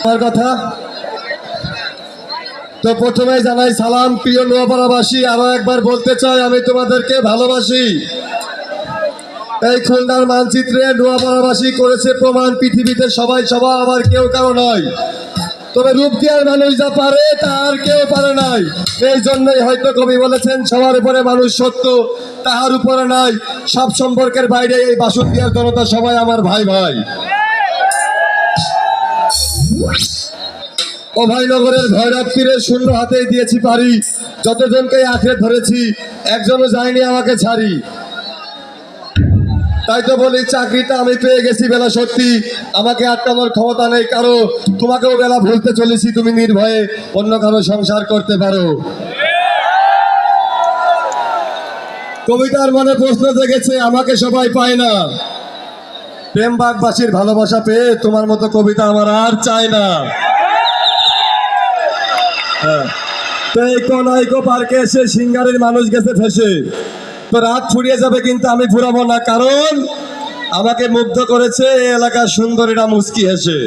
আমার কথা তো প্রথমে জানাই সালাম প্রিয় নোয়াপাড়াবাসী। আরো একবার বলতে চাই আমি তোমাদেরকে ভালোবাসি। এই খুলনার মানচিত্রে নোয়াপাড়াবাসী করেছে প্রমাণ, পৃথিবীতে সবাই সবাই, আবার কেউ কারো নয়। তবে রূপ দেওয়ার মানুষ যা পারে তা আর কেউ পারে নাই। এই জন্যই হয়তো কবি বলেছেন সবার উপরে মানুষ সত্য, তাহার উপরে নাই। সব সম্পর্কের বাইরে এই বাসুদেয়ার জনতা সবাই আমার ভাই ভাই। অভয়নগরের ভৈরব তীরে শূন্য হাতেই দিয়েছি পারি, যতজনকে আঁকড়ে ধরেছি একজনও যায়নি আমাকে ছাড়ি। তাই তো বলি চাকরিটা আমি পেয়ে গেছি বেলা সত্যি, আমাকে আটকানোর ক্ষমতা নেই কারো। তোমাকেও বেলা ভুলতে চলেছি, তুমি নির্ভয়ে অন্য কারো সংসার করতে পারো। কবিতার মনে প্রশ্ন জেগেছে, আমাকে সবাই পায় না। প্রেমবাগবাসীর ভালোবাসা পেয়ে তোমার মতো কবিতা আমার আর চাই না। তো এই কোনাইকো পার্কে এসে সিঙ্গারের মানুষ গেছে ফেসে, তো রাত ফুরিয়ে যাবে কিন্তু আমি ফুরাবো না, কারণ আমাকে মুগ্ধ করেছে এই এলাকার সুন্দরীরা মুস্কি হেসে।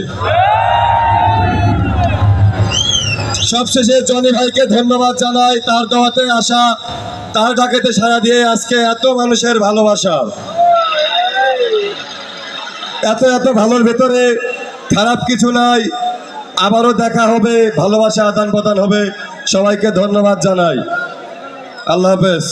সবশেষে জনি ভাইকে ধন্যবাদ জানাই, তার দোয়াতে আসা, তার ডাকেতে সাড়া দিয়ে আজকে এত মানুষের ভালোবাসা। এত এত ভালোর ভেতরে খারাপ কিছু নাই। আবারও দেখা হবে, ভালোবাসা আদান প্রদান হবে। সবাইকে ধন্যবাদ জানাই। আল্লাহ হাফেজ।